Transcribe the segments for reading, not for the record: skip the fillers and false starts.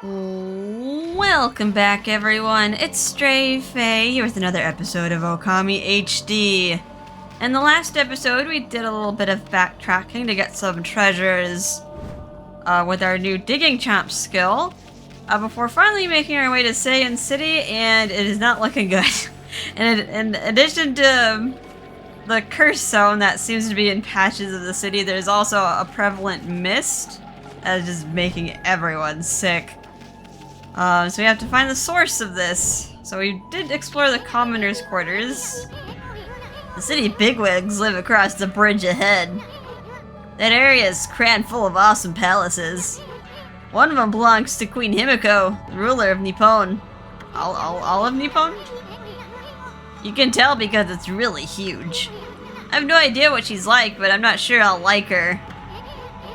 Welcome back, everyone. It's Stray Faye here with another episode of Okami HD. In the last episode, we did a little bit of backtracking to get some treasures with our new digging champ skill before finally making our way to Sei'an City, and it is not looking good. And in addition to the curse zone that seems to be in patches of the city, there's also a prevalent mist that is just making everyone sick. So we have to find the source of this. So we did explore the commoners' quarters. The city bigwigs live across the bridge ahead. That area is crammed full of awesome palaces. One of them belongs to Queen Himiko, the ruler of Nippon. All of Nippon? You can tell because it's really huge. I have no idea what she's like, but I'm not sure I'll like her.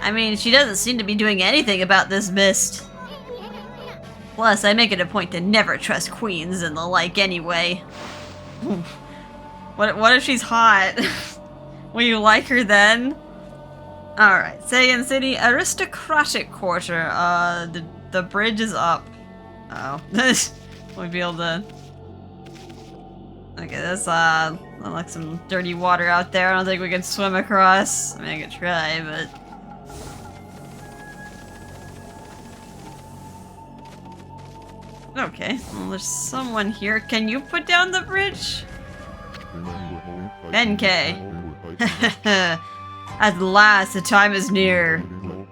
I mean, she doesn't seem to be doing anything about this mist. Plus, I make it a point to never trust queens and the like anyway. What if she's hot? Will you like her then? Alright, Sei'an City Aristocratic Quarter. The bridge is up. Oh. We'll be able to... Okay, that's like some dirty water out there. I don't think we can swim across. I mean, I could try, but... Okay, well, there's someone here. Can you put down the bridge? Benkei. At last, the time is near.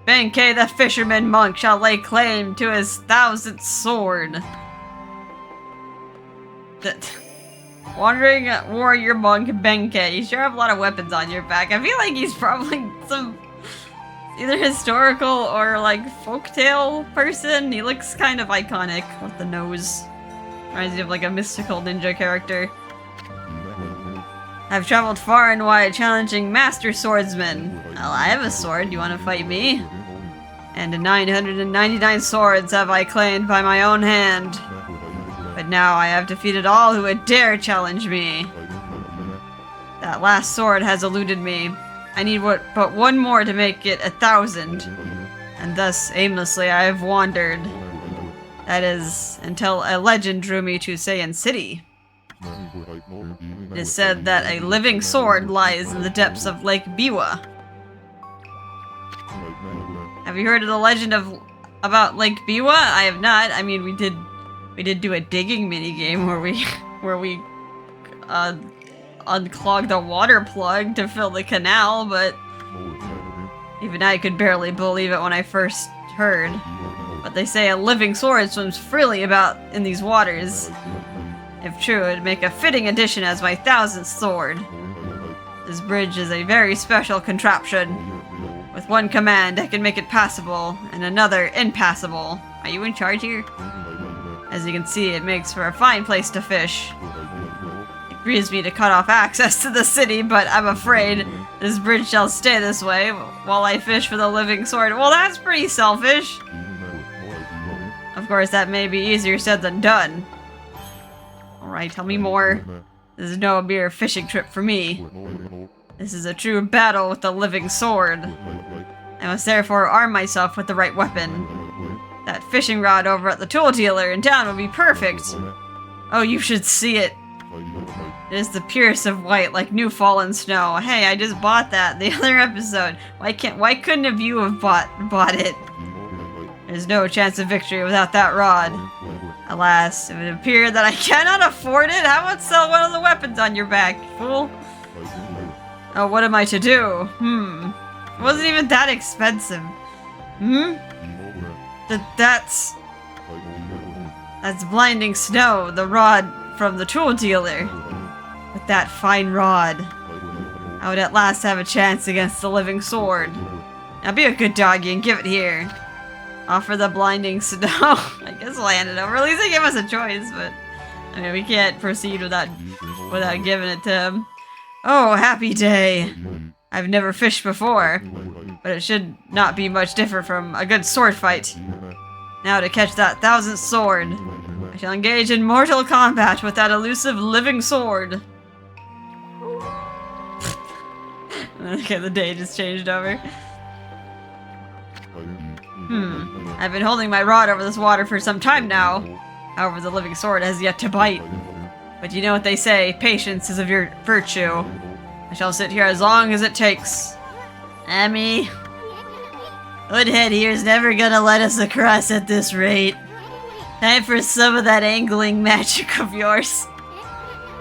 Benkei, the fisherman monk, shall lay claim to his 1000th sword. Wandering warrior monk Benkei. You sure have a lot of weapons on your back. I feel like he's probably some... either historical or like folktale person. He looks kind of iconic with the nose. Reminds me of like a mystical ninja character. I've traveled far and wide challenging master swordsmen. Well, I have a sword. You want to fight me? And 999 swords have I claimed by my own hand. But now I have defeated all who would dare challenge me. That last sword has eluded me. I need but one more to make it 1000. And thus, aimlessly, I have wandered. That is, until a legend drew me to Sei'an City. It is said that a living sword lies in the depths of Lake Biwa. Have you heard of the legend about Lake Biwa? I have not. I mean, we did do a digging minigame where we unclogged a water plug to fill the canal, but even I could barely believe it when I first heard. But they say a living sword swims freely about in these waters. If true, it'd make a fitting addition as my 1000th sword. This bridge is a very special contraption. With one command, I can make it passable, and another impassable. Are you in charge here? As you can see, it makes for a fine place to fish. It grieves me to cut off access to the city, but I'm afraid this bridge shall stay this way while I fish for the living sword. Well, that's pretty selfish. Of course, that may be easier said than done. Alright, tell me more. This is no mere fishing trip for me. This is a true battle with the living sword. I must therefore arm myself with the right weapon. That fishing rod over at the tool dealer in town would be perfect. Oh, you should see it. It is the purest of white, like new fallen snow. Hey, I just bought that the other episode. Why couldn't have you have bought it? There's no chance of victory without that rod. Alas, if it appeared that I cannot afford it, how about sell one of the weapons on your back, fool? Oh, what am I to do? It wasn't even that expensive. That's blinding snow, the rod from the tool dealer. With that fine rod, I would at last have a chance against the living sword. Now be a good doggy and give it here. Offer the blinding snow. I guess we'll hand it over. At least they give us a choice, but I mean, we can't proceed without giving it to him. Oh, happy day. I've never fished before, but it should not be much different from a good sword fight. Now to catch that 1000th sword, I shall engage in mortal combat with that elusive living sword. Okay, the day just changed over. I've been holding my rod over this water for some time now. However, the living sword has yet to bite. But you know what they say, patience is a virtue. I shall sit here as long as it takes. Ami, Hoodhead here's never gonna let us across at this rate. Time for some of that angling magic of yours.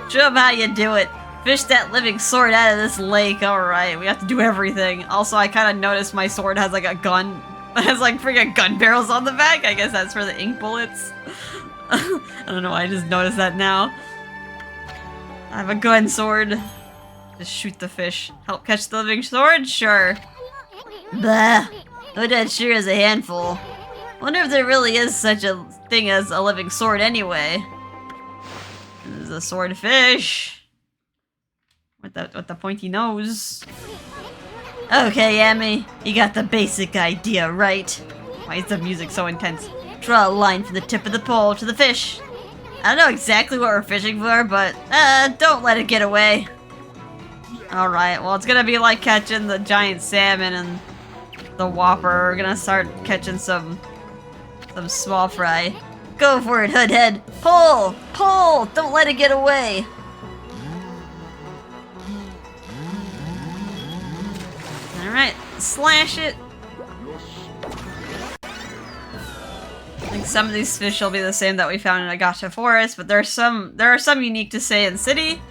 Show him how you do it. Fish that living sword out of this lake. Alright, we have to do everything. Also, I kind of noticed my sword has like a gun. It has like freaking gun barrels on the back. I guess that's for the ink bullets. I don't know why I just noticed that now. I have a gun sword. Just shoot the fish. Help catch the living sword? Sure. Bah. Hoodhead sure is a handful. Wonder if there really is such a thing as a living sword anyway. This is a swordfish. With the pointy nose. Okay, Ami. You got the basic idea, right? Why is the music so intense? Draw a line from the tip of the pole to the fish. I don't know exactly what we're fishing for, but don't let it get away. Alright, well it's gonna be like catching the giant salmon and the whopper. We're gonna start catching some small fry. Go for it, Hoodhead! Pull! Pull! Don't let it get away! Alright, slash it! I think some of these fish will be the same that we found in Agacha Forest, but there are some unique to Sei'an City.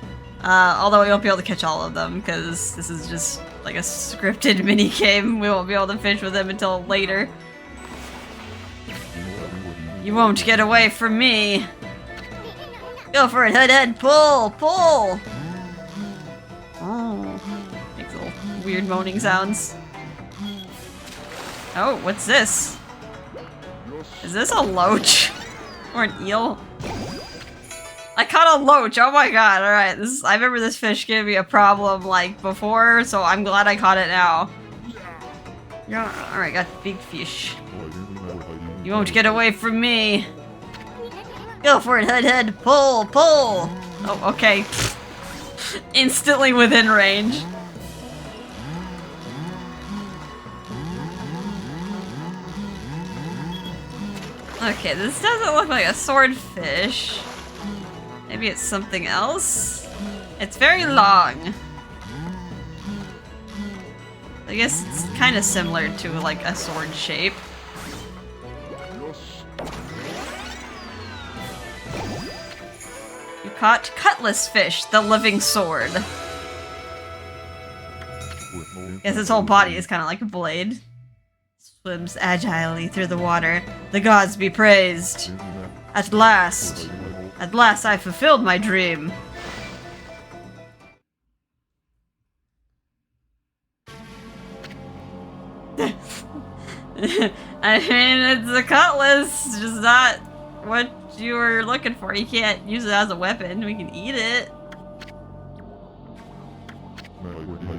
Although we won't be able to catch all of them, because this is just like a scripted mini-game. We won't be able to fish with them until later. You won't get away from me! Go for it, Hoodhead! Pull! Pull! Oh. Makes little weird moaning sounds. Oh, what's this? Is this a loach? Or an eel? I caught a loach! Oh my god, alright. I remember this fish gave me a problem, like, before, so I'm glad I caught it now. Yeah, alright, got big fish. You won't get away from me! Go for it, Hoodhead! Pull! Pull! Oh, okay. Instantly within range. Okay, this doesn't look like a swordfish. Maybe it's something else? It's very long. I guess it's kind of similar to like a sword shape. You caught cutlass fish, the living sword. Guess its whole body is kind of like a blade. Swims agilely through the water. The gods be praised. At last I fulfilled my dream. I mean, it's a cutlass, it's just not what you were looking for. You can't use it as a weapon. We can eat it.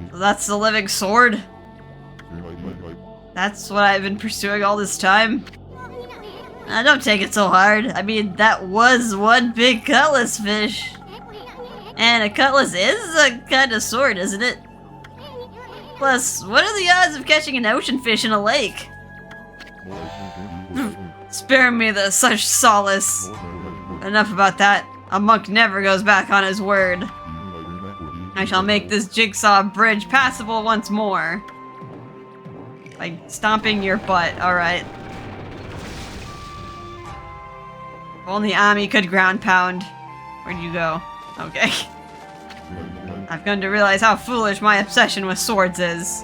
So that's the living sword. That's what I've been pursuing all this time. Don't take it so hard. I mean, that was one big cutlass fish. And a cutlass is a kind of sword, isn't it? Plus, what are the odds of catching an ocean fish in a lake? Spare me such solace. Enough about that. A monk never goes back on his word. I shall make this jigsaw bridge passable once more. By stomping your butt, alright. If only Ami could ground pound. Where'd you go? Okay. I've come to realize how foolish my obsession with swords is.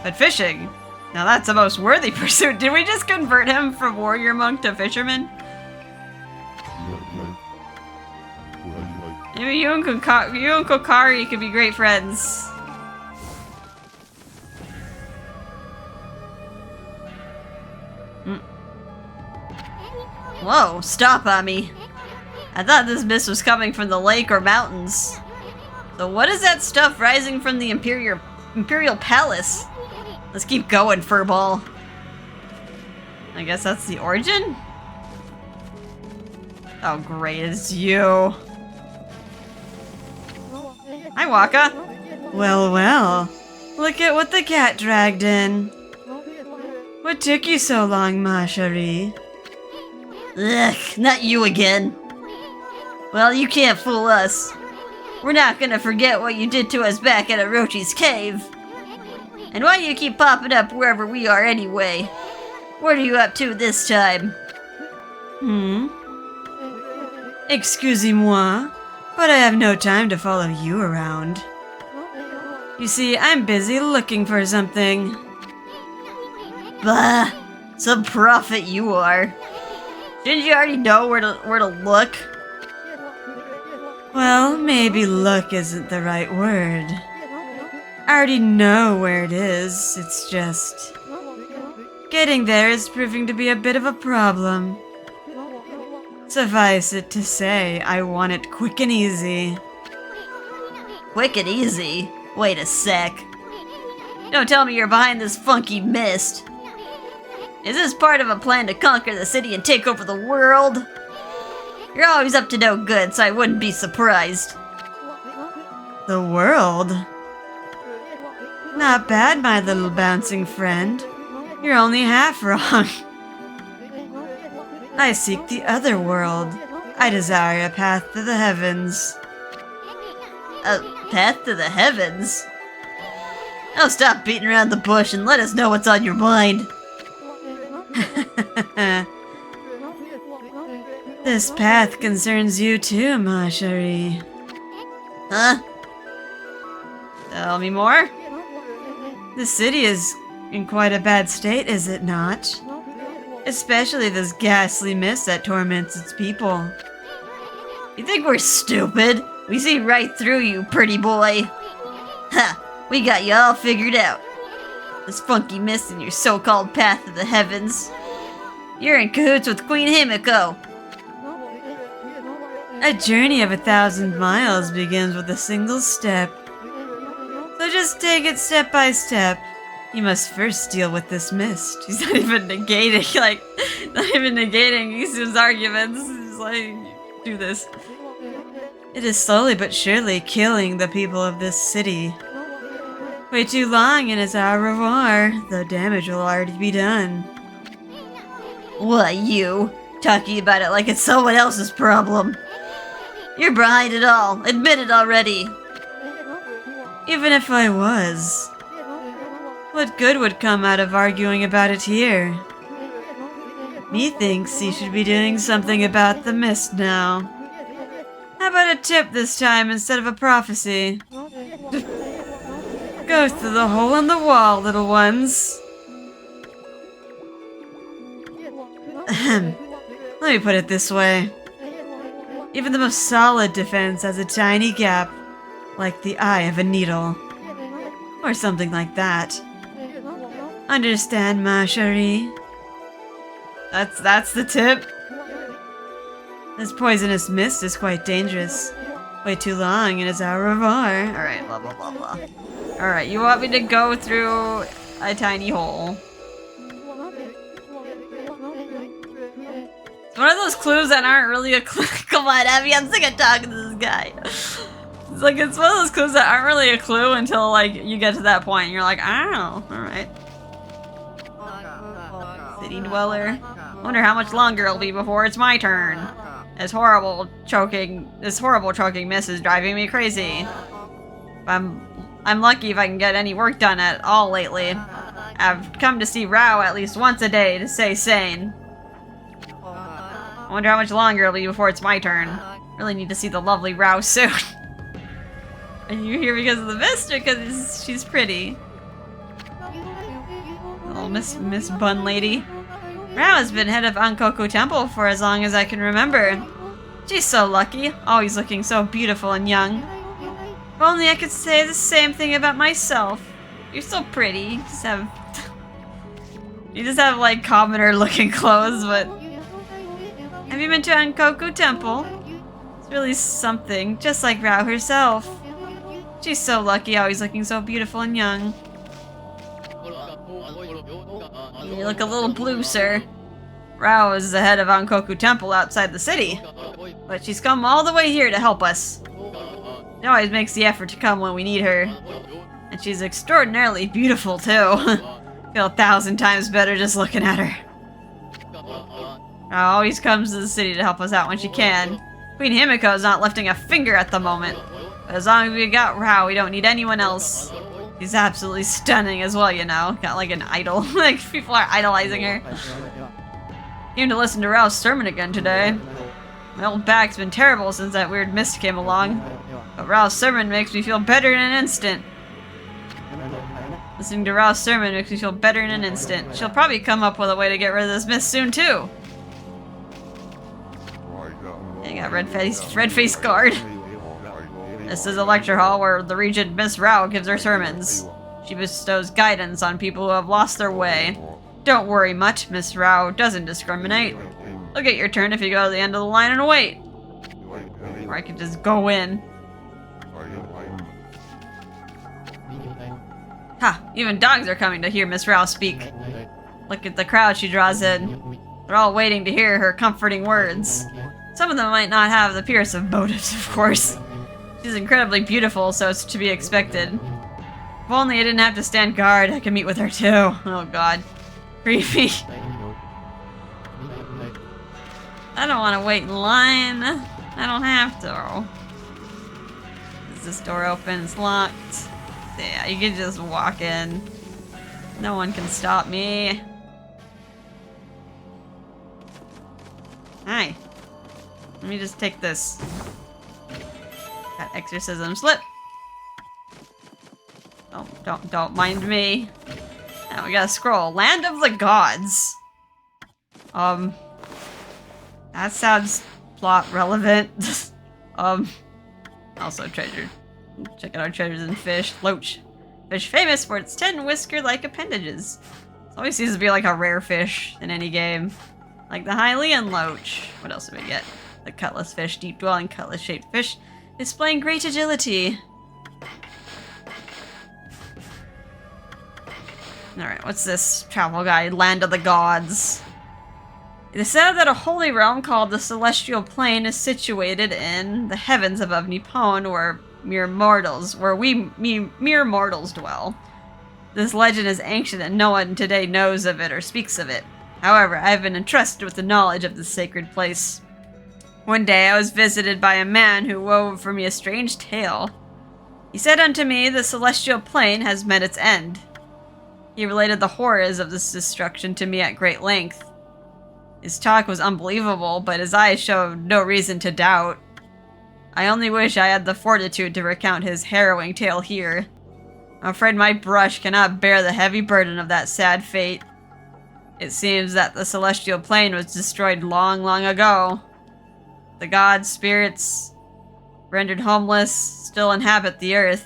But fishing? Now that's the most worthy pursuit. Did we just convert him from warrior monk to fisherman? Maybe you and Kokari could be great friends. Whoa, stop, Ami. I thought this mist was coming from the lake or mountains. So what is that stuff rising from the Imperial Palace? Let's keep going, Furball. I guess that's the origin? Oh great, it's you. Hi, Waka. Well, well. Look at what the cat dragged in. What took you so long, ma chérie? Ugh, not you again. Well, you can't fool us. We're not gonna forget what you did to us back at Orochi's cave. And why do you keep popping up wherever we are anyway? What are you up to this time? Excusez-moi, but I have no time to follow you around. You see, I'm busy looking for something. Bah, some prophet you are. Didn't you already know where to look? Well, maybe look isn't the right word. I already know where it is, it's just... getting there is proving to be a bit of a problem. Suffice it to say, I want it quick and easy. Quick and easy? Wait a sec. Don't tell me you're behind this funky mist. Is this part of a plan to conquer the city and take over the world? You're always up to no good, so I wouldn't be surprised. The world? Not bad, my little bouncing friend. You're only half wrong. I seek the other world. I desire a path to the heavens. A path to the heavens? Oh, stop beating around the bush and let us know what's on your mind. This path concerns you too, ma chérie. Huh? Tell me more? The city is in quite a bad state, is it not? Especially this ghastly mist that torments its people. You think we're stupid? We see right through you, pretty boy. Ha! We got you all figured out. This funky mist in your so-called path to the heavens. You're in cahoots with Queen Himiko. A journey of 1,000 miles begins with a single step. So just take it step by step. You must first deal with this mist. He's not even negating, his arguments. He's like, do this. It is slowly but surely killing the people of this city. Wait too long and it's au revoir. The damage will already be done. What, you? Talking about it like it's someone else's problem. You're behind it all. Admit it already. Even if I was, what good would come out of arguing about it here? Methinks he should be doing something about the mist now. How about a tip this time instead of a prophecy? Go through the hole in the wall, little ones. Ahem. Let me put it this way. Even the most solid defense has a tiny gap, like the eye of a needle. Or something like that. Understand, ma chérie? That's the tip? This poisonous mist is quite dangerous. Wait too long and it's au revoir. Alright, blah blah blah blah. Alright, you want me to go through a tiny hole. It's one of those clues that aren't really a clue. Come on, Abby, I'm sick of talking to this guy. It's like, it's one of those clues that aren't really a clue until, like, you get to that point and you're like, oh, alright. City dweller. I wonder how much longer it'll be before it's my turn. This horrible choking mist is driving me crazy. I'm lucky if I can get any work done at all lately. I've come to see Rao at least once a day to stay sane. I wonder how much longer it'll be before it's my turn. Really need to see the lovely Rao soon. Are you here because of the mist or because she's pretty? Little Miss Bun Lady. Rao has been head of Ankoku Temple for as long as I can remember. She's so lucky, always looking so beautiful and young. If only I could say the same thing about myself. You're so pretty. You just have like commoner looking clothes, but... Have you been to Ankoku Temple? It's really something, just like Rao herself. She's so lucky, always looking so beautiful and young. You look a little blue, sir. Rao is the head of Ankoku Temple outside the city, but she's come all the way here to help us. She always makes the effort to come when we need her. And she's extraordinarily beautiful, too. Feel 1,000 times better just looking at her. Rao always comes to the city to help us out when she can. Queen Himiko's not lifting a finger at the moment. But as long as we got Rao, we don't need anyone else. She's absolutely stunning as well, you know. Got like an idol. Like, people are idolizing her. Came to listen to Rao's sermon again today. My old back's been terrible since that weird mist came along. But Rao's sermon makes me feel better in an instant. Listening to Rao's sermon makes me feel better in an instant. She'll probably come up with a way to get rid of this mist soon, too. Yeah, you got red-faced guard. This is a lecture hall where the Regent Miss Rao gives her sermons. She bestows guidance on people who have lost their way. Don't worry much, Miss Rao doesn't discriminate. You'll get your turn if you go to the end of the line and wait. Or I could just go in. Ha! Even dogs are coming to hear Miss Rao speak. Look at the crowd she draws in. They're all waiting to hear her comforting words. Some of them might not have the purest of motives, of course. She's incredibly beautiful, so it's to be expected. If only I didn't have to stand guard, I could meet with her too. Oh god. Creepy. I don't want to wait in line. I don't have to. Is this door open? It's locked. Yeah, you can just walk in. No one can stop me. Hi. Let me just take this. That exorcism slip. Don't mind me. Now we got a scroll. Land of the Gods. That sounds plot relevant. Also treasure. Check out our treasures in fish. Loach. Fish famous for its 10 whisker-like appendages. It always seems to be like a rare fish in any game. Like the Hylian loach. What else do we get? The cutlass fish. Deep dwelling cutlass-shaped fish. Displaying great agility. Alright, what's this travel guide? Land of the Gods. It is said that a holy realm called the Celestial Plane is situated in the heavens above Nippon, where mere mortals dwell. This legend is ancient and no one today knows of it or speaks of it. However, I have been entrusted with the knowledge of this sacred place. One day I was visited by a man who wove for me a strange tale. He said unto me, the Celestial Plane has met its end. He related the horrors of this destruction to me at great length. His talk was unbelievable, but his eyes showed no reason to doubt. I only wish I had the fortitude to recount his harrowing tale here. I'm afraid my brush cannot bear the heavy burden of that sad fate. It seems that the Celestial Plane was destroyed long, long ago. The gods, spirits, rendered homeless, still inhabit the earth.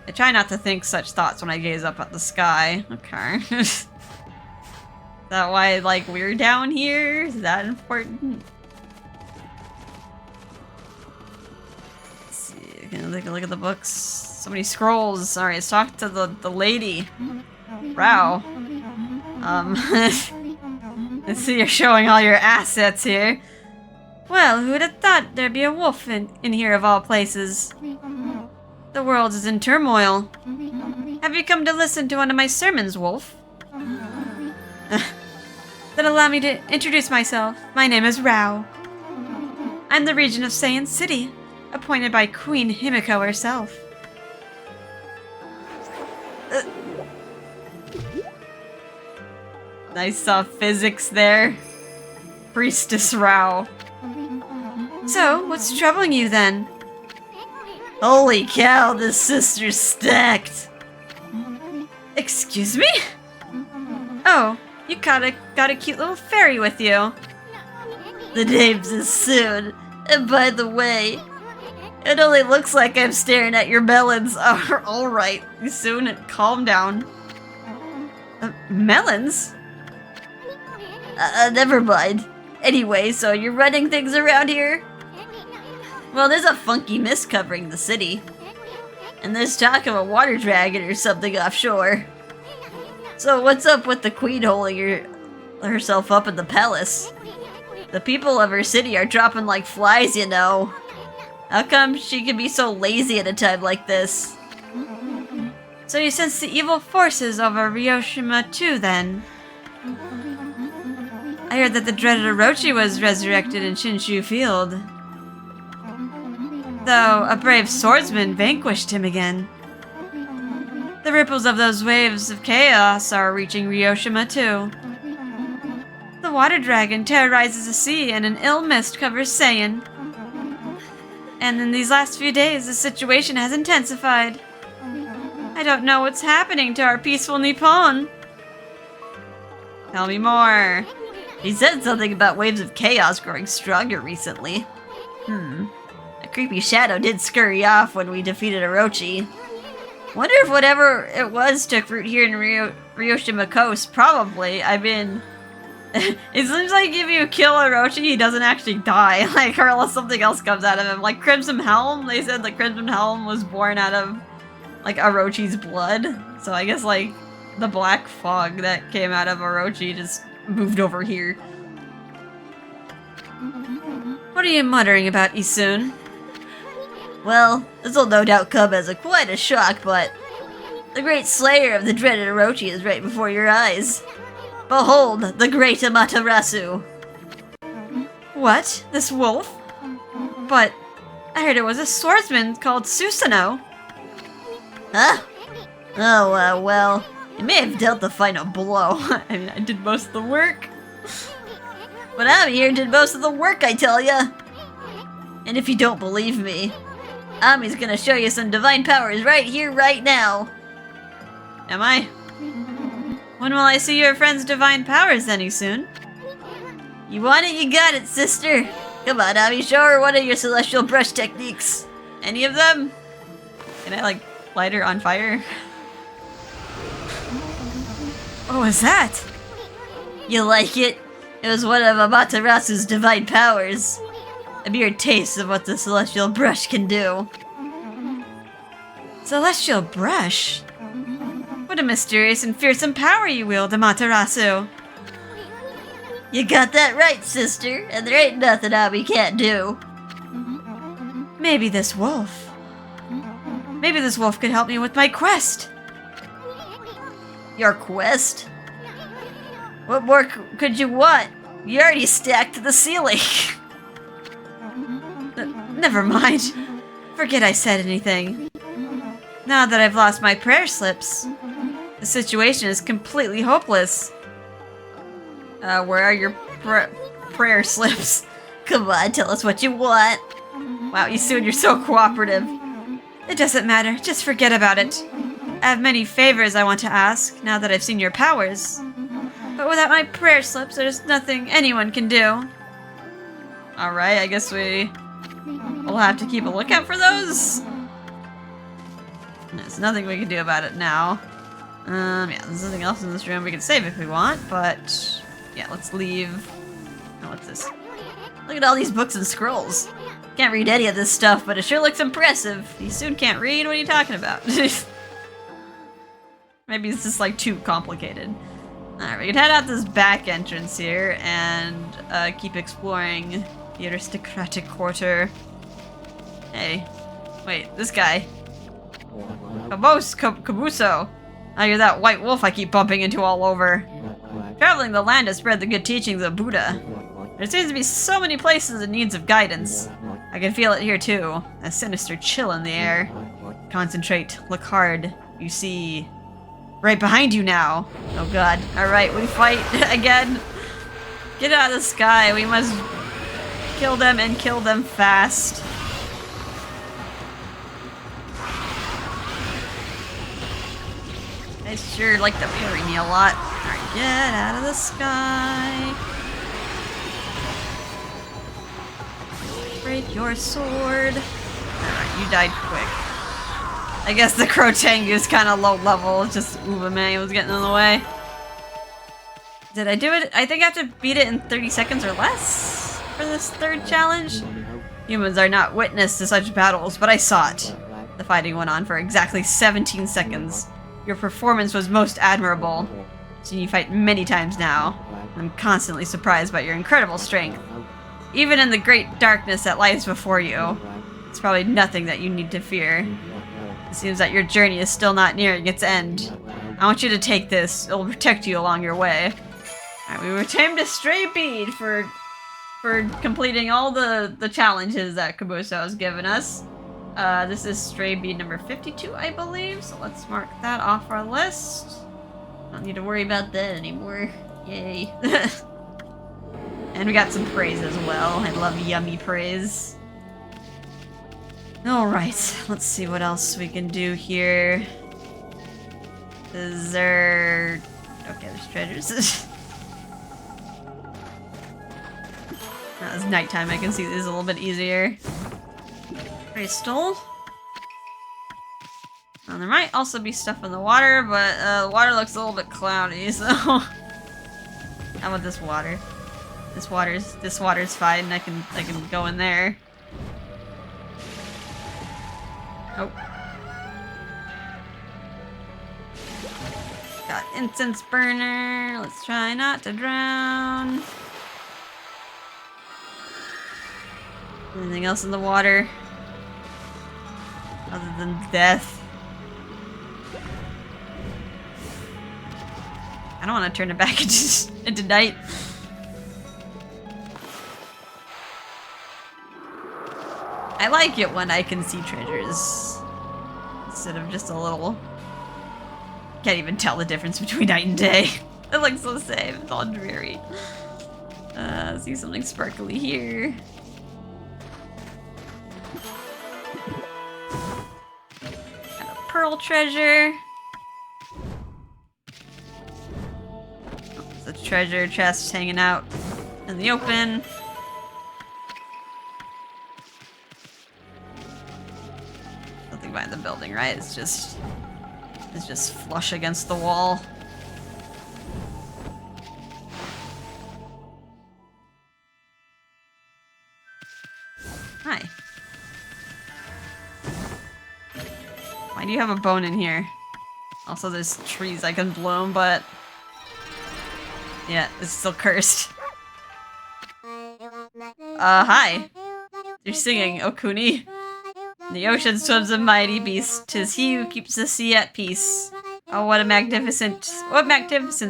I try not to think such thoughts when I gaze up at the sky. Okay. Is that why, like, we're down here? Is that important? Let's see. Can I take a look at the books? So many scrolls. Alright, let's talk to the lady. Rao. Let's see, you're showing all your assets here. Well, who'd have thought there'd be a wolf in here of all places? The world is in turmoil. Have you come to listen to one of my sermons, Wolf? Then allow me to introduce myself. My name is Rao. I'm the regent of Sei'an City, appointed by Queen Himiko herself. Nice physics there. Priestess Rao. So, what's troubling you then? Holy cow, this sister's stacked. Excuse me? Oh, you got a cute little fairy with you. The name's is soon. And by the way, it only looks like I'm staring at your melons. Alright, soon and calm down. Melons? Never mind. Anyway, so you're running things around here? Well, there's a funky mist covering the city. And there's talk of a water dragon or something offshore. So what's up with the queen holding herself up in the palace? The people of her city are dropping like flies, you know. How come she can be so lazy at a time like this? So you sense the evil forces over Ryoshima too, then? I heard that the dreaded Orochi was resurrected in Shinshu Field. Though a brave swordsman vanquished him again. The ripples of those waves of chaos are reaching Ryoshima too. The water dragon terrorizes the sea and an ill mist covers Sei'an. And in these last few days, the situation has intensified. I don't know what's happening to our peaceful Nippon. Tell me more. He said something about waves of chaos growing stronger recently. A creepy shadow did scurry off when we defeated Orochi. Wonder if whatever it was took root here in Ryoshima Coast. Probably. I mean, it seems like if you kill Orochi, he doesn't actually die. Like, or unless something else comes out of him. Like Crimson Helm, they said the Crimson Helm was born out of, like, Orochi's blood. So I guess, like, the black fog that came out of Orochi just moved over here. What are you muttering about, Isun? Well, this will no doubt come as quite a shock, but the great slayer of the dreaded Orochi is right before your eyes. Behold, the great Amaterasu. What? This wolf? But I heard it was a swordsman called Susanoo. Huh? Oh, well, it may have dealt the final blow. I mean, I did most of the work. But I'm here did most of the work, I tell ya. And if you don't believe me, Ami's gonna show you some divine powers right here, right now. Am I? When will I see your friend's divine powers, any soon? You want it, you got it, sister. Come on, Ami, show her one of your celestial brush techniques. Any of them? Can I, like, light her on fire? What was that? You like it? It was one of Amaterasu's divine powers. A mere taste of what the celestial brush can do. Celestial brush? What a mysterious and fearsome power you wield, Amaterasu. You got that right, sister, and there ain't nothing Ami can't do. Maybe this wolf. Maybe this wolf could help me with my quest. Your quest? What more could you want? You already stacked to the ceiling. Never mind. Forget I said anything. Now that I've lost my prayer slips, the situation is completely hopeless. Where are your prayer slips? Come on, tell us what you want. Wow, Isun, you're so cooperative. It doesn't matter, just forget about it. I have many favors I want to ask, now that I've seen your powers. But without my prayer slips, there's nothing anyone can do. Alright, I guess we'll have to keep a lookout for those. There's nothing we can do about it now. Yeah, there's nothing else in this room. We can save if we want, but yeah, let's leave. Oh, what's this? Look at all these books and scrolls. Can't read any of this stuff, but it sure looks impressive. You soon can't read? What are you talking about? Maybe it's just like too complicated. Alright, we can head out this back entrance here and keep exploring the Aristocratic Quarter. Hey, wait, this guy. Kabuso! Oh, you're that white wolf I keep bumping into all over. Traveling the land to spread the good teachings of Buddha. There seems to be so many places in need of guidance. I can feel it here too, a sinister chill in the air. Concentrate, look hard. You see... right behind you now. Oh god. Alright, we fight again. Get out of the sky. We must kill them and kill them fast. I sure like to parry me a lot. Alright, get out of the sky. Break your sword. Alright, you died quick. I guess the Crotangu is kind of low level. It's just Ubame was getting in the way. Did I do it? I think I have to beat it in 30 seconds or less for this third challenge. Humans are not witness to such battles, but I saw it. The fighting went on for exactly 17 seconds. Your performance was most admirable. Seen you fight many times now. I'm constantly surprised by your incredible strength. Even in the great darkness that lies before you, it's probably nothing that you need to fear. It seems that your journey is still not nearing its end. I want you to take this. It'll protect you along your way. Alright, we were tamed a stray bead for completing all the challenges that Kabuso has given us. This is stray bead number 52, I believe. So let's mark that off our list. Don't need to worry about that anymore. Yay. And we got some praise as well. I love yummy praise. Alright, let's see what else we can do here. Is there... Okay, there's treasures. Now it's nighttime, I can see this a little bit easier. Crystal. And there might also be stuff in the water, but the water looks a little bit cloudy, so... How about this water? This water's fine, I can go in there. Oh. Got incense burner. Let's try not to drown. Anything else in the water? Other than death. I don't want to turn it back into night. I like it when I can see treasures. Instead of just a little... Can't even tell the difference between night and day. It looks the same. It's all dreary. See something sparkly here. Got a pearl treasure. There's a treasure chest hanging out in the open. Behind the building, right? It's just flush against the wall. Hi. Why do you have a bone in here? Also, there's trees I can bloom, but yeah, it's still cursed. Hi. You're singing, Okuni. In the ocean swims a mighty beast. 'Tis he who keeps the sea at peace. Oh, what magnificence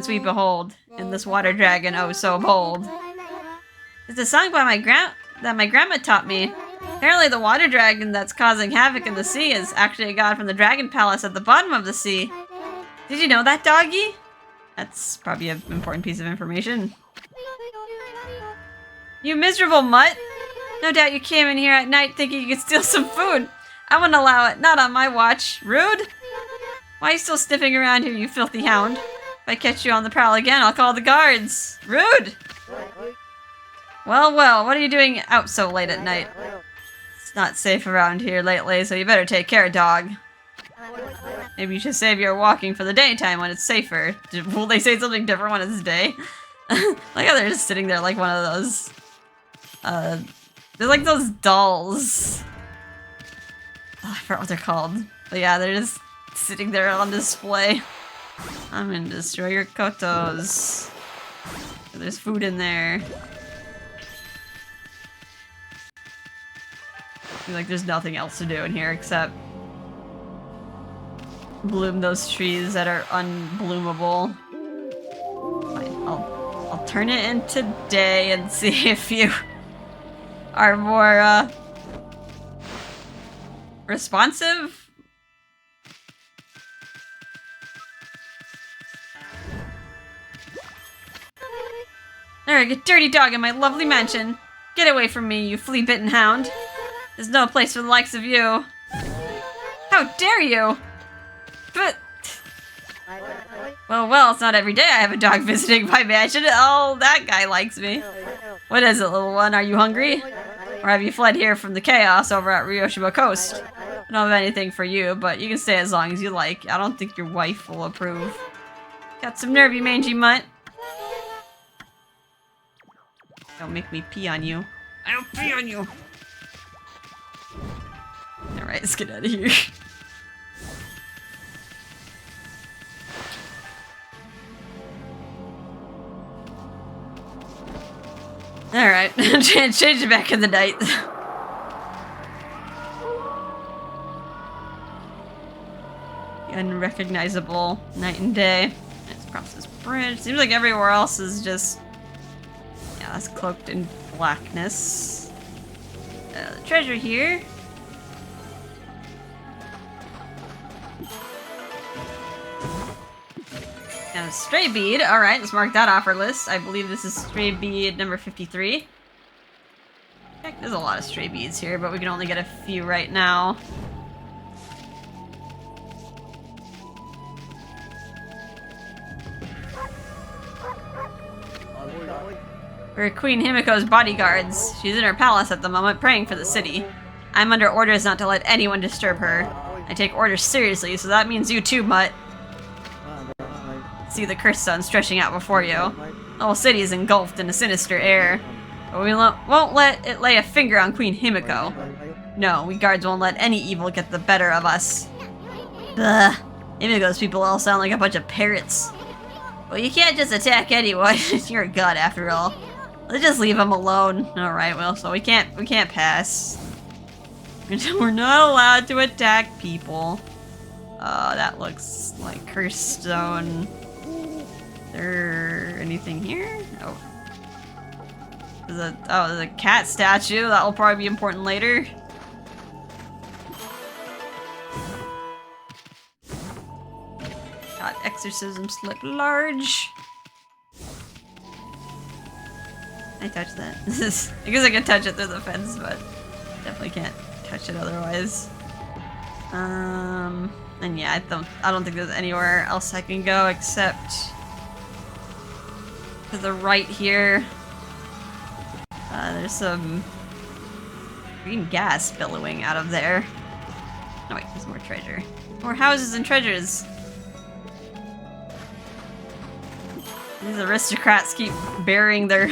we behold in this water dragon, oh so bold. It's a song by that my grandma taught me. Apparently the water dragon that's causing havoc in the sea is actually a god from the dragon palace at the bottom of the sea. Did you know that, doggy? That's probably an important piece of information. You miserable mutt! No doubt you came in here at night thinking you could steal some food. I wouldn't allow it. Not on my watch. Rude? Why are you still sniffing around here, you filthy hound? If I catch you on the prowl again, I'll call the guards. Rude! Well, well, what are you doing out so late at night? It's not safe around here lately, so you better take care, dog. Maybe you should save your walking for the daytime when it's safer. Will they say something different when it's day? Like how they're just sitting there like one of those... They're like those dolls. Oh, I forgot what they're called. But yeah, they're just sitting there on display. I'm gonna destroy your kotos. There's food in there. I feel like there's nothing else to do in here except bloom those trees that are unbloomable. Fine, I'll turn it into day and see if you are more, responsive? Alright, get dirty dog in my lovely mansion. Get away from me, you flea-bitten hound. There's no place for the likes of you. How dare you! But... Well, it's not every day I have a dog visiting my mansion. Oh, that guy likes me. What is it, little one? Are you hungry? Or have you fled here from the chaos over at Ryoshiba Coast? I don't have anything for you, but you can stay as long as you like. I don't think your wife will approve. Got some nerve, you mangy mutt. Don't make me pee on you. I don't pee on you! Alright, let's get out of here. Alright, change it back in the night. unrecognizable night and day. Let's cross this bridge. Seems like everywhere else is just... yeah, that's cloaked in blackness. The treasure here. And a stray bead. Alright, let's mark that off our list. I believe this is stray bead number 53. Heck, there's a lot of stray beads here, but we can only get a few right now. We're Queen Himiko's bodyguards. She's in her palace at the moment, praying for the city. I'm under orders not to let anyone disturb her. I take orders seriously, so that means you too, Mutt. See the cursed sun stretching out before you. The whole city is engulfed in a sinister air. But we won't let it lay a finger on Queen Himiko. No, we guards won't let any evil get the better of us. Ugh. Himiko's people all sound like a bunch of parrots. Well, you can't just attack anyone. You're a god after all. Let's just leave them alone. Alright, well, so we can't pass. We're not allowed to attack people. That looks like cursed stone. Is there anything here? Oh. There's a cat statue. That'll probably be important later. Got exorcism slip large. I touched that. I guess I can touch it through the fence, but definitely can't touch it otherwise. And yeah, I don't think there's anywhere else I can go except to the right here. There's some green gas billowing out of there. Oh wait, there's more treasure. More houses and treasures. These aristocrats keep burying their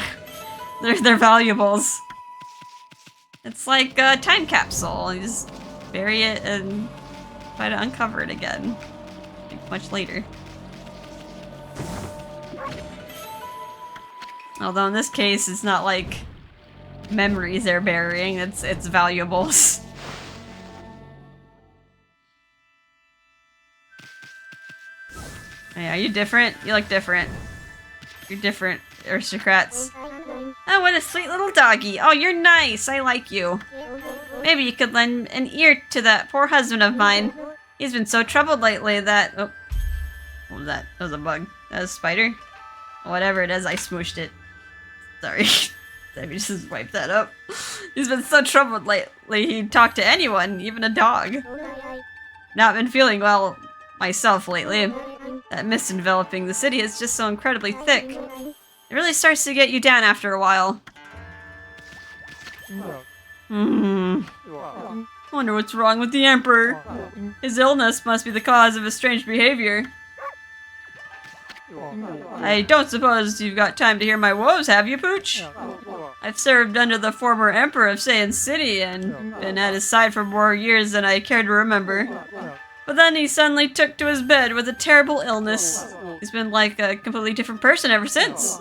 valuables. It's like a time capsule. You just bury it and try to uncover it again. Like much later. Although in this case, it's not like memories they're burying, it's valuables. Hey, are you different? You look different. You're different, aristocrats. Oh, what a sweet little doggy. Oh, you're nice. I like you. Maybe you could lend an ear to that poor husband of mine. He's been so troubled lately that... oh. What was that? That was a bug. That was a spider? Whatever it is, I smooshed it. Sorry. Let me just wipe that up. He's been so troubled lately, he'd talk to anyone, even a dog. Not been feeling well myself lately. That mist enveloping the city is just so incredibly thick. It really starts to get you down after a while. Wonder what's wrong with the Emperor. His illness must be the cause of his strange behavior. I don't suppose you've got time to hear my woes, have you, Pooch? I've served under the former Emperor of Sei'an City and been at his side for more years than I care to remember. But then he suddenly took to his bed with a terrible illness. He's been like a completely different person ever since.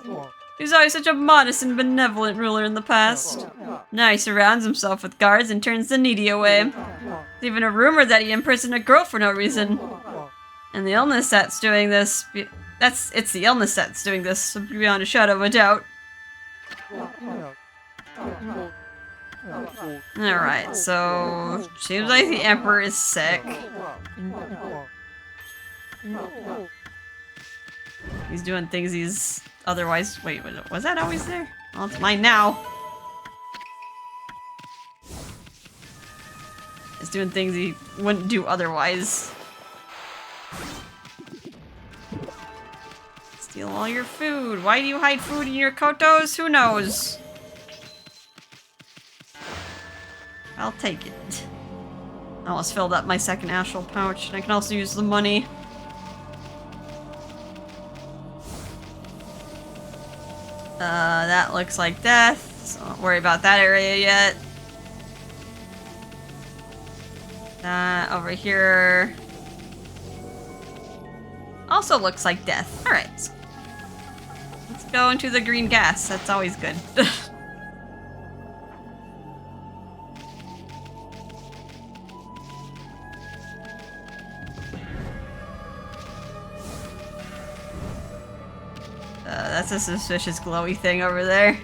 He was always such a modest and benevolent ruler in the past. Now he surrounds himself with guards and turns the needy away. There's even a rumor that he imprisoned a girl for no reason. And the illness that's doing this... It's the illness that's doing this, beyond a shadow of a doubt. Alright, so... seems like the Emperor is sick. He's doing things he's otherwise... wait, was that always there? Well, it's mine now. He's doing things he wouldn't do otherwise. Steal all your food. Why do you hide food in your kotos? Who knows? I'll take it. I almost filled up my second astral pouch, and I can also use the money. That looks like death, so don't worry about that area yet. Over here... also looks like death. Alright. Let's go into the green gas. That's always good. What's this suspicious glowy thing over there?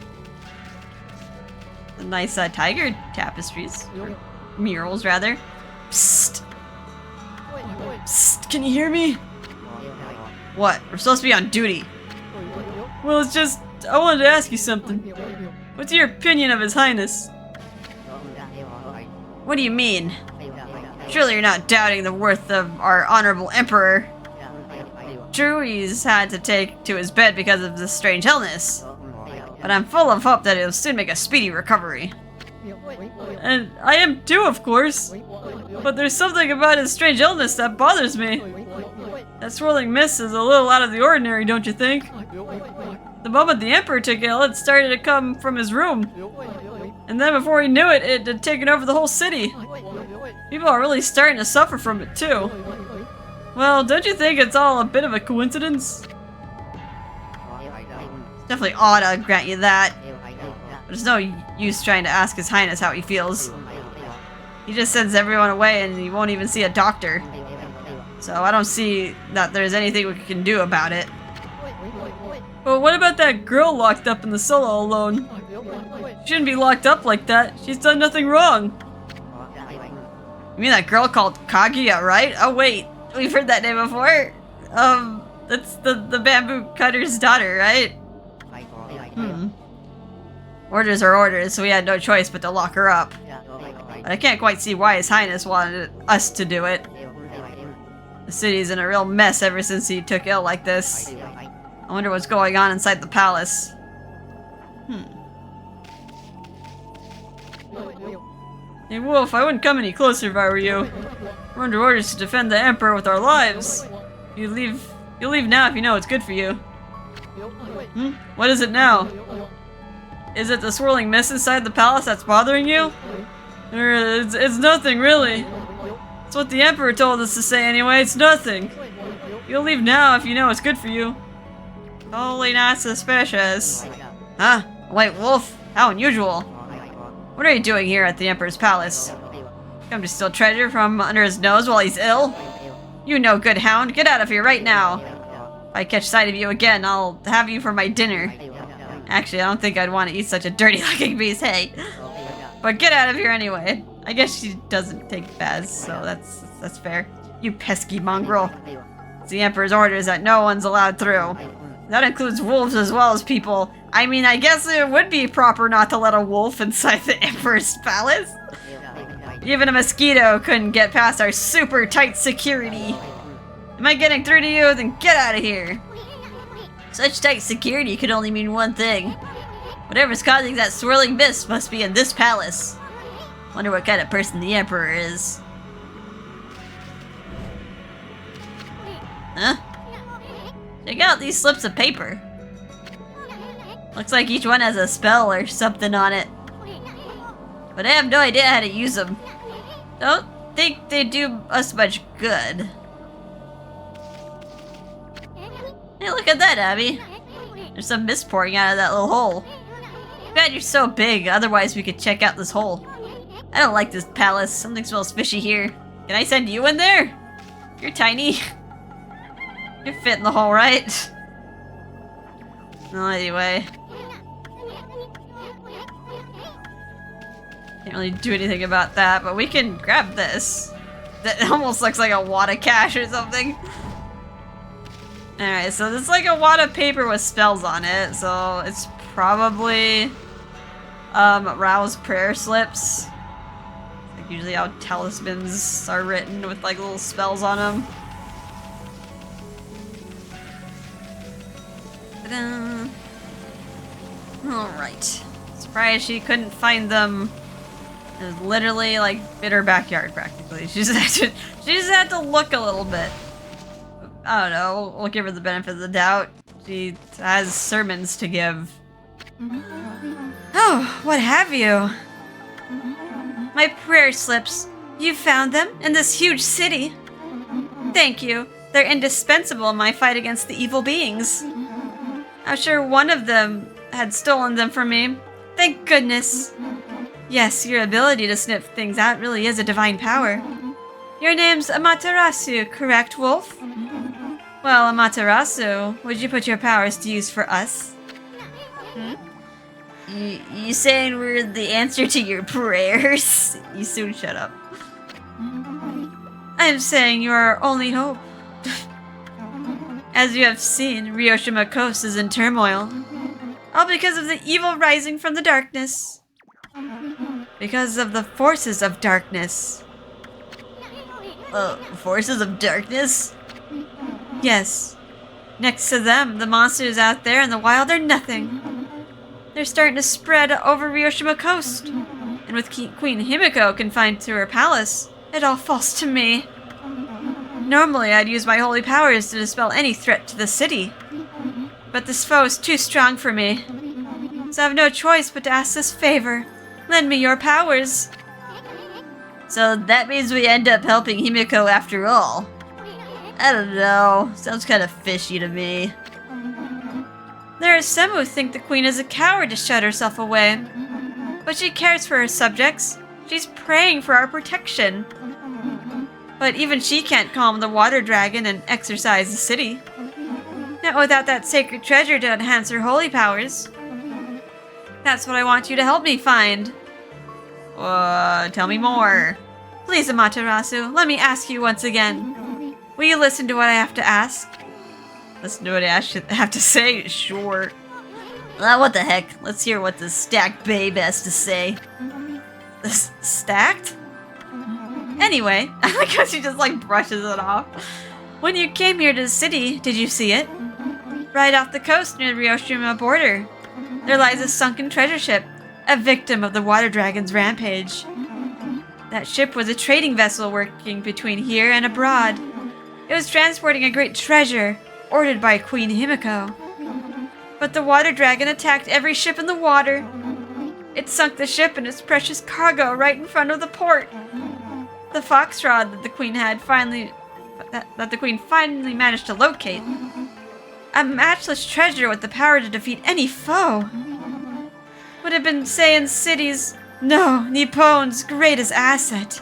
A nice tiger tapestries. Or murals, rather. Psst! Psst! Can you hear me? What? We're supposed to be on duty. Well, it's just... I wanted to ask you something. What's your opinion of His Highness? What do you mean? Surely you're not doubting the worth of our honorable emperor. True, he's had to take to his bed because of this strange illness. But I'm full of hope that he'll soon make a speedy recovery. And I am too, of course. But there's something about his strange illness that bothers me. That swirling mist is a little out of the ordinary, don't you think? The moment the Emperor took ill, it started to come from his room. And then before he knew it, it had taken over the whole city. People are really starting to suffer from it too. Well, don't you think it's all a bit of a coincidence? It's definitely odd, I'll grant you that. But there's no use trying to ask His Highness how he feels. He just sends everyone away and he won't even see a doctor. So I don't see that there's anything we can do about it. But what about that girl locked up in the cellar alone? She shouldn't be locked up like that. She's done nothing wrong. You mean that girl called Kaguya, right? Oh wait, we've heard that name before. That's the bamboo cutter's daughter, right? Orders are orders, so we had no choice but to lock her up. But I can't quite see why His Highness wanted us to do it. The city's in a real mess ever since he took ill like this. I wonder what's going on inside the palace. Hey Wolf, I wouldn't come any closer if I were you. We're under orders to defend the Emperor with our lives. You'll leave now if you know what's good for you. What is it now? Is it the swirling mist inside the palace that's bothering you? Or it's nothing, really. That's what the Emperor told us to say anyway, it's nothing. You'll leave now if you know what's good for you. Totally not suspicious. Huh? White Wolf? How unusual. What are you doing here at the Emperor's palace? Come to steal treasure from under his nose while he's ill? You no good hound, get out of here right now. If I catch sight of you again, I'll have you for my dinner. Actually, I don't think I'd want to eat such a dirty-looking piece, hey. But get out of here anyway. I guess she doesn't take baths, so that's fair. You pesky mongrel. It's the Emperor's orders that no one's allowed through. That includes wolves as well as people. I mean, I guess it would be proper not to let a wolf inside the Emperor's palace. Even a mosquito couldn't get past our super tight security. Am I getting through to you? Then get out of here. Such tight security could only mean one thing. Whatever's causing that swirling mist must be in this palace. Wonder what kind of person the Emperor is. Huh? Check out these slips of paper. Looks like each one has a spell or something on it. But I have no idea how to use them. Don't think they do us much good. Hey, look at that, Abby. There's some mist pouring out of that little hole. Glad you're so big, otherwise we could check out this hole. I don't like this palace. Something smells fishy here. Can I send you in there? You're tiny. You fit in the hole, right? Well, anyway. Can't really do anything about that, but we can grab this. That almost looks like a wad of cash or something. Alright, so there's like a wad of paper with spells on it, so it's probably Rao's prayer slips. Like usually how talismans are written with like little spells on them. Ta-da! Alright. Surprised she couldn't find them. It was literally like in her backyard practically. She just had to look a little bit. I don't know, we'll give her the benefit of the doubt. She has sermons to give. Oh, what have you? My prayer slips. You found them in this huge city. Thank you. They're indispensable in my fight against the evil beings. I'm sure one of them had stolen them from me. Thank goodness. Yes, your ability to sniff things out really is a divine power. Your name's Amaterasu, correct, Wolf? Well, Amaterasu, would you put your powers to use for us? You saying we're the answer to your prayers? You soon shut up. I am saying you are our only hope. As you have seen, Ryoshima Coast is in turmoil. All because of the evil rising from the darkness. Because of the forces of darkness. Forces of darkness? Yes. Next to them, the monsters out there in the wild are nothing. They're starting to spread over Ryoshima Coast. And with Queen Himiko confined to her palace, it all falls to me. Normally, I'd use my holy powers to dispel any threat to the city. But this foe is too strong for me. So I have no choice but to ask this favor. Lend me your powers. So that means we end up helping Himiko after all. I don't know. Sounds kind of fishy to me. There are some who think the queen is a coward to shut herself away. But she cares for her subjects. She's praying for our protection. But even she can't calm the water dragon and exorcise the city. Not without that sacred treasure to enhance her holy powers. That's what I want you to help me find. Tell me more. Please, Amaterasu, let me ask you once again. Will you listen to what I have to ask? Listen to what I have to say? Sure. What the heck? Let's hear what this stacked babe has to say. This stacked? Anyway, I like how she just like brushes it off. When you came here to the city, did you see it? Right off the coast near the Ryoshima border. There lies a sunken treasure ship, a victim of the water dragon's rampage. That ship was a trading vessel working between here and abroad. It was transporting a great treasure, ordered by Queen Himiko. But the water dragon attacked every ship in the water. It sunk the ship and its precious cargo right in front of the port. The fox rod that the queen finally managed to locate. A matchless treasure with the power to defeat any foe. Would have been Sei'an City's, no, Nippon's greatest asset.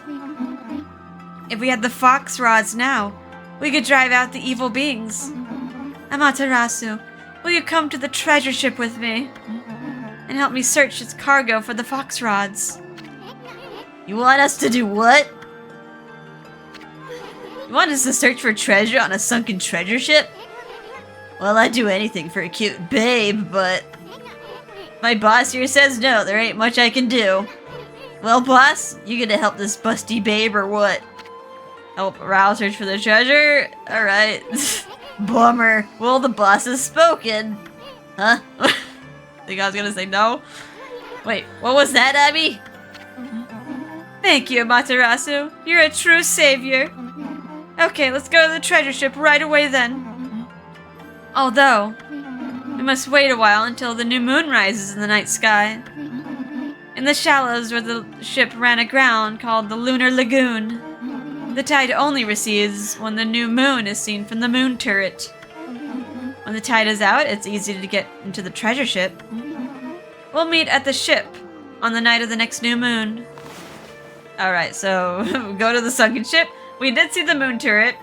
If we had the fox rods now, we could drive out the evil beings. Amaterasu, will you come to the treasure ship with me? And help me search its cargo for the fox rods. You want us to do what? You want us to search for treasure on a sunken treasure ship? Well, I'd do anything for a cute babe, but my boss here says no, there ain't much I can do. Well, boss, you gonna help this busty babe or what? Help Rao search for the treasure? Alright. Bummer. Well, the boss has spoken. Huh? Think I was gonna say no? Wait, what was that, Abby? Thank you, Amaterasu. You're a true savior. Okay, let's go to the treasure ship right away then. Although, we must wait a while until the new moon rises in the night sky. In the shallows where the ship ran aground, called the Lunar Lagoon, the tide only recedes when the new moon is seen from the moon turret. When the tide is out, it's easy to get into the treasure ship. We'll meet at the ship on the night of the next new moon. Alright, so go to the sunken ship. We did see the moon turret.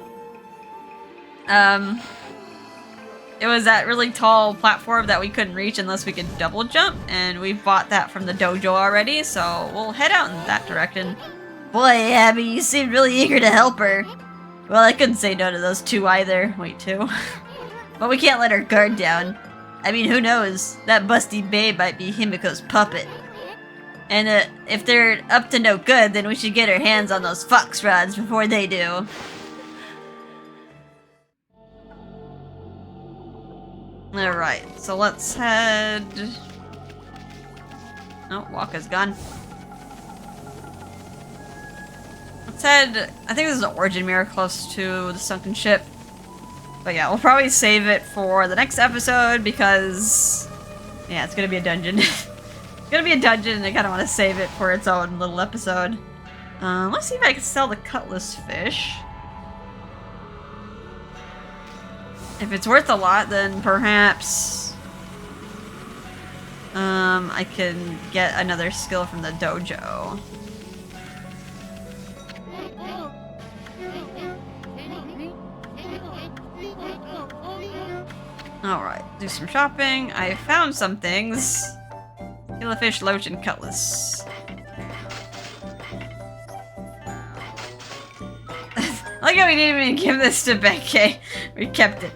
It was that really tall platform that we couldn't reach unless we could double jump, and we bought that from the dojo already, so we'll head out in that direction. Boy, Abby, you seemed really eager to help her. Well, I couldn't say no to those two either. Wait, two? But we can't let our guard down. I mean, who knows? That busty babe might be Himiko's puppet. And if they're up to no good, then we should get our hands on those fox rods before they do. Alright, so let's head... Oh, Waka's gone. Let's head... I think this is an origin mirror close to the sunken ship. But yeah, we'll probably save it for the next episode because... Yeah, it's gonna be a dungeon. It's gonna be a dungeon and I kinda wanna save it for its own little episode. Let's see if I can sell the cutlass fish. If it's worth a lot, then perhaps I can get another skill from the dojo. Alright, do some shopping. I found some things. Killifish, loach, and cutlass. I like how we didn't even give this to Benkei. We kept it.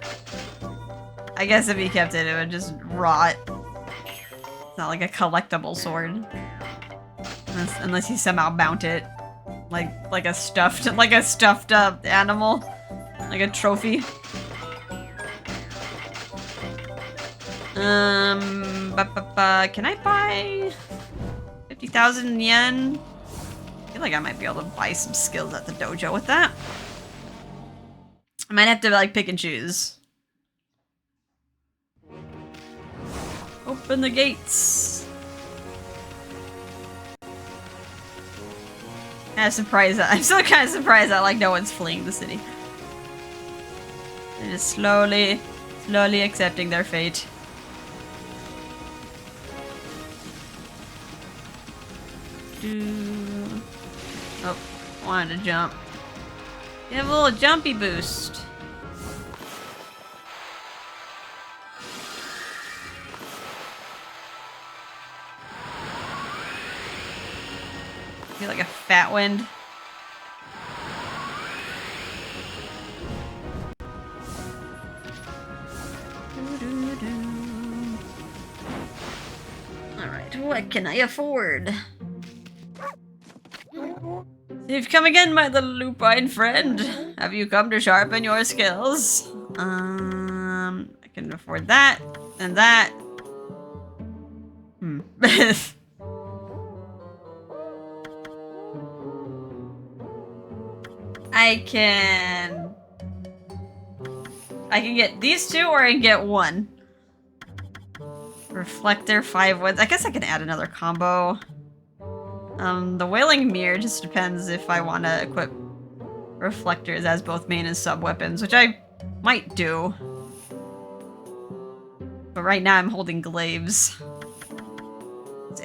I guess if he kept it, it would just rot. It's not like a collectible sword. Unless you somehow mount it. Like a stuffed animal. Like a trophy. Can I buy 50,000 yen? I feel like I might be able to buy some skills at the dojo with that. I might have to like pick and choose. Open the gates. I'm still kind of surprised that like no one's fleeing the city. They're just slowly accepting their fate. Oh, wanted to jump. You have a little jumpy boost. Feel like a fat wind. Alright, what can I afford? You've come again, my little lupine friend. Have you come to sharpen your skills? I can afford that and that. I can get these two, or I can get one. Reflector, 5 wins. I guess I can add another combo. The Wailing Mirror just depends if I want to equip reflectors as both main and sub weapons, which I might do. But right now I'm holding glaives.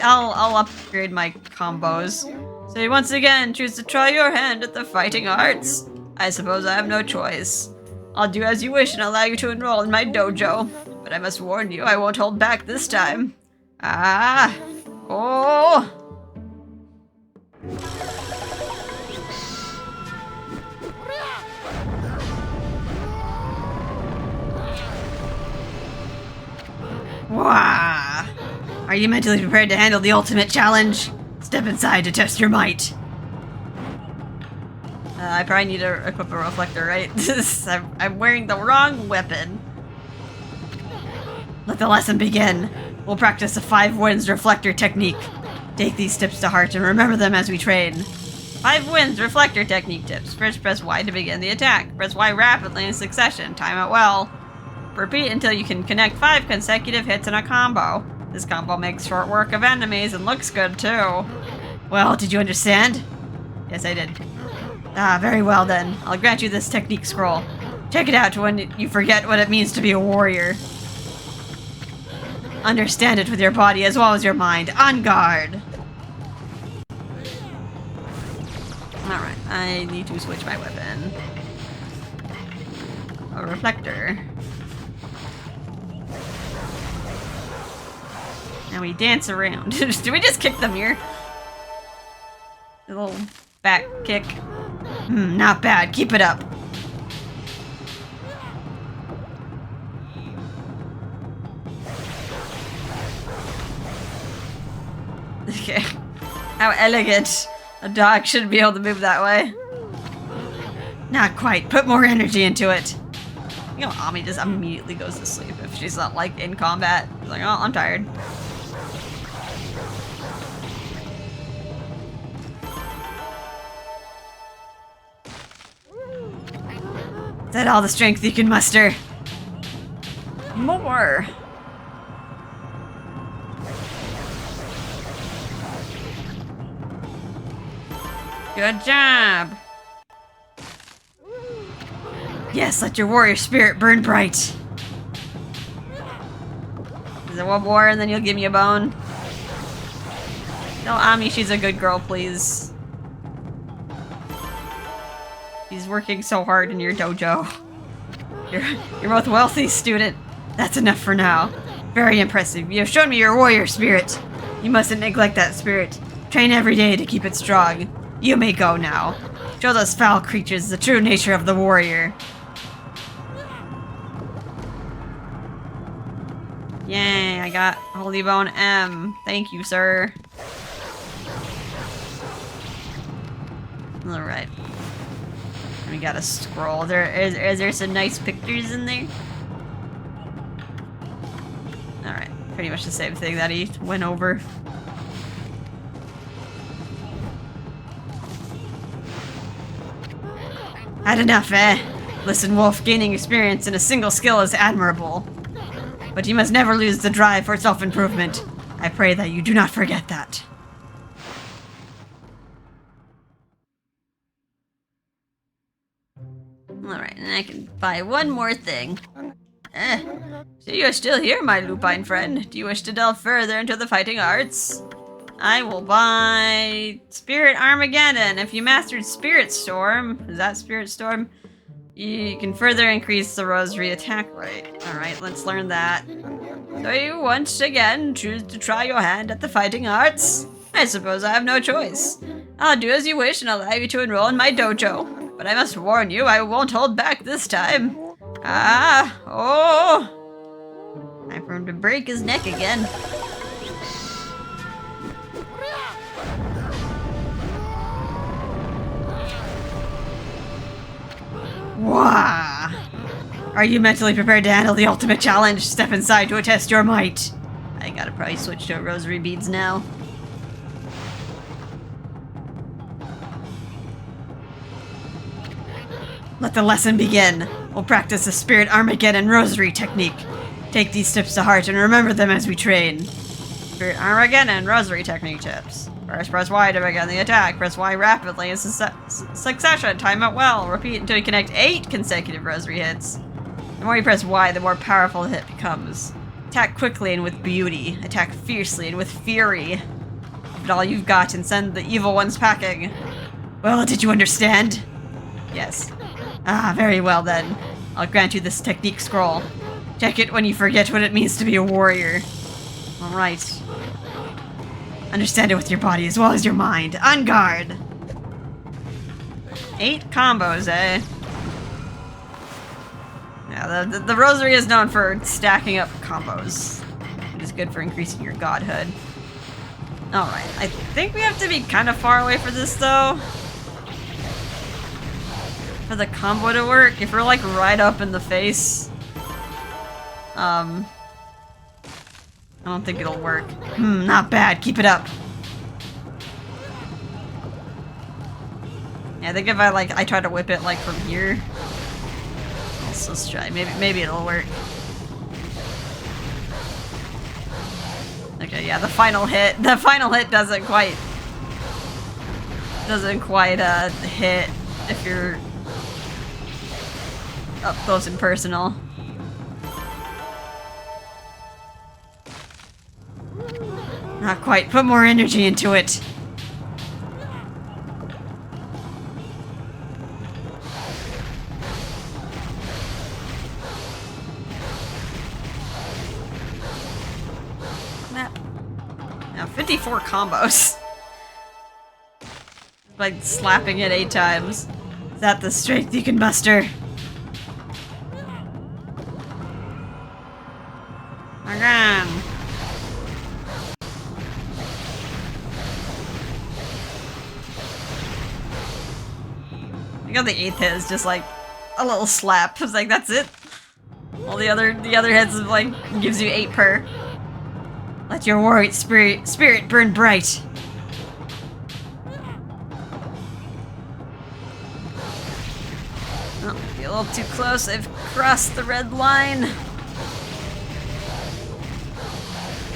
I'll upgrade my combos. So you once again choose to try your hand at the fighting arts? I suppose I have no choice. I'll do as you wish and allow you to enroll in my dojo. But I must warn you, I won't hold back this time. Ah! Oh! Wah! Are you mentally prepared to handle the ultimate challenge? Step inside to test your might. I probably need to equip a reflector, right? I'm wearing the wrong weapon. Let the lesson begin. We'll practice the 5 winds reflector technique. Take these tips to heart and remember them as we train. 5 winds reflector technique tips. First, press Y to begin the attack. Press Y rapidly in succession. Time it well. Repeat until you can connect 5 consecutive hits in a combo. This combo makes short work of enemies and looks good too. Well, did you understand? Yes, I did. Ah, very well then. I'll grant you this technique scroll. Check it out when you forget what it means to be a warrior. Understand it with your body as well as your mind. On guard! Alright, I need to switch my weapon. A reflector. Now we dance around. Did we just kick the mirror? A little back kick. Not bad. Keep it up. Okay. How elegant. A dog should be able to move that way. Not quite. Put more energy into it. You know, Ami just immediately goes to sleep if she's not, like, in combat. She's like, oh, I'm tired. Is that all the strength you can muster? More! Good job! Yes, let your warrior spirit burn bright. Is it one more and then you'll give me a bone? Tell Ami she's a good girl, please. She's working so hard in your dojo. You're both wealthy, student. That's enough for now. Very impressive. You have shown me your warrior spirit. You mustn't neglect that spirit. Train every day to keep it strong. You may go now. Show those foul creatures the true nature of the warrior. Yay, I got Holy Bone M. Thank you, sir. Alright. We got a scroll. Is there some nice pictures in there? Alright. Pretty much the same thing that he went over. Had enough, eh? Listen, Wolf, gaining experience in a single skill is admirable. But you must never lose the drive for self-improvement. I pray that you do not forget that. Alright, and I can buy one more thing. So you're still here, my lupine friend. Do you wish to delve further into the fighting arts? I will buy Spirit Armageddon. If you mastered Spirit Storm, is that Spirit Storm? You can further increase the rosary attack rate. Alright, let's learn that. So you once again choose to try your hand at the fighting arts? I suppose I have no choice. I'll do as you wish and allow you to enroll in my dojo. But I must warn you, I won't hold back this time. Time for him to break his neck again. Wah! Are you mentally prepared to handle the ultimate challenge? Step inside to attest your might. I gotta probably switch to rosary beads now. Let the lesson begin. We'll practice the Spirit Armageddon Rosary technique. Take these tips to heart and remember them as we train. Spirit Armageddon Rosary technique tips. First, press Y to begin the attack. Press Y rapidly in succession. Time it well. Repeat until you connect 8 consecutive rosary hits. The more you press Y, the more powerful the hit becomes. Attack quickly and with beauty. Attack fiercely and with fury. Give it all you've got and send the evil ones packing. Well, did you understand? Yes. Ah, very well then. I'll grant you this technique scroll. Check it when you forget what it means to be a warrior. Alright. Understand it with your body as well as your mind. On guard! 8 combos, eh? Yeah, the rosary is known for stacking up combos. Which is good for increasing your godhood. Alright, I think we have to be kind of far away for this, though. For the combo to work. If we're, like, right up in the face. I don't think it'll work. Not bad. Keep it up. Yeah, I think if I try to whip it, like, from here. Let's try. Maybe it'll work. Okay, yeah, the final hit doesn't quite hit if you're up close and personal. Not quite. Put more energy into it. Now 54 combos. Like slapping it 8 times. Is that the strength you can muster? Again. I got the 8th hit is just like a little slap. It's like that's it. All the other hits is like gives you 8 per. Let your warrior spirit burn bright. Oh, be a little too close. I've crossed the red line.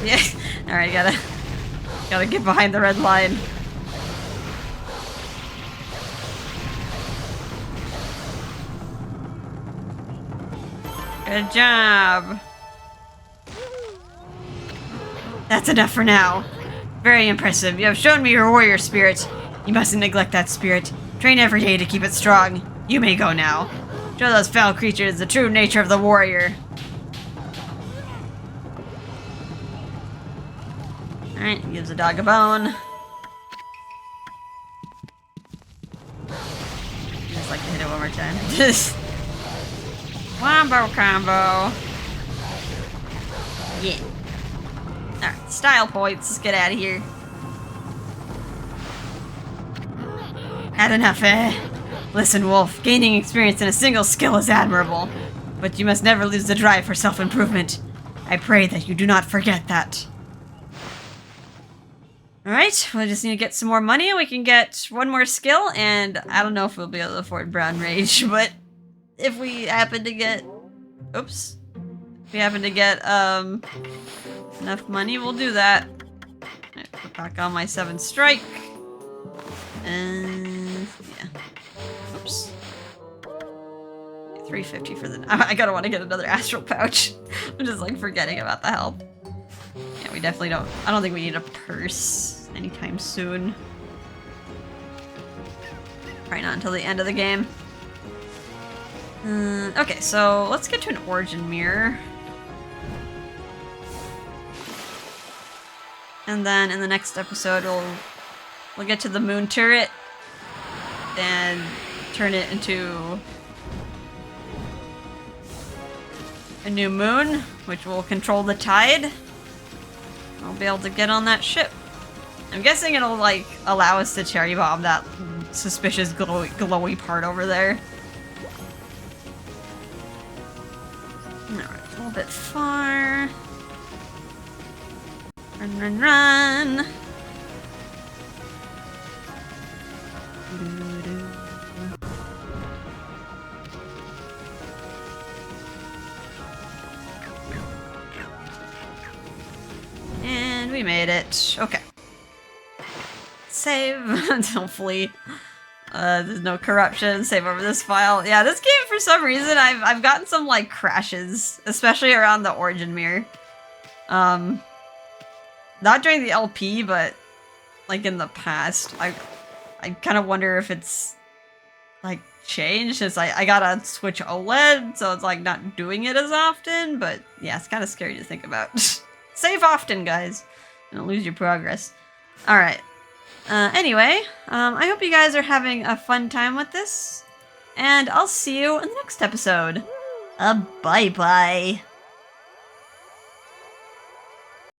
Yeah. All right, gotta get behind the red line. Good job. That's enough for now. Very impressive. You have shown me your warrior spirit. You mustn't neglect that spirit. Train every day to keep it strong. You may go now. Show those foul creatures the true nature of the warrior. Alright, gives the dog a bone. Just like to hit it one more time. Just wombo combo. Yeah. Alright, style points. Let's get out of here. Had enough, eh? Listen, Wolf, gaining experience in a single skill is admirable, but you must never lose the drive for self-improvement. I pray that you do not forget that. Alright, we just need to get some more money, and we can get one more skill, and I don't know if we'll be able to afford Brown Rage, but if we happen to get... Oops. If we happen to get, enough money, we'll do that. Alright, put back on my 7 strike. And... yeah. Oops. 350 for the... I gotta want to get another astral pouch. I'm just, like, forgetting about the help. Yeah, we definitely don't... I don't think we need a purse anytime soon. Probably not until the end of the game. Okay, so let's get to an origin mirror. And then in the next episode, we'll get to the moon turret and turn it into a new moon, which will control the tide. I'll be able to get on that ship. I'm guessing it'll, like, allow us to cherry bomb that suspicious glowy part over there. Alright, a little bit far. Run, run, run! And we made it. Okay. Save. Hopefully there's no corruption. Save over this file. Yeah, this game, for some reason, I've gotten some, like, crashes, especially around the origin mirror. Not during the LP, but, like, in the past. I kind of wonder if it's, like, changed, since I gotta switch OLED, so it's, like, not doing it as often, but, yeah, it's kind of scary to think about. Save often, guys. Don't lose your progress. Alright. Anyway, I hope you guys are having a fun time with this, and I'll see you in the next episode. Bye-bye.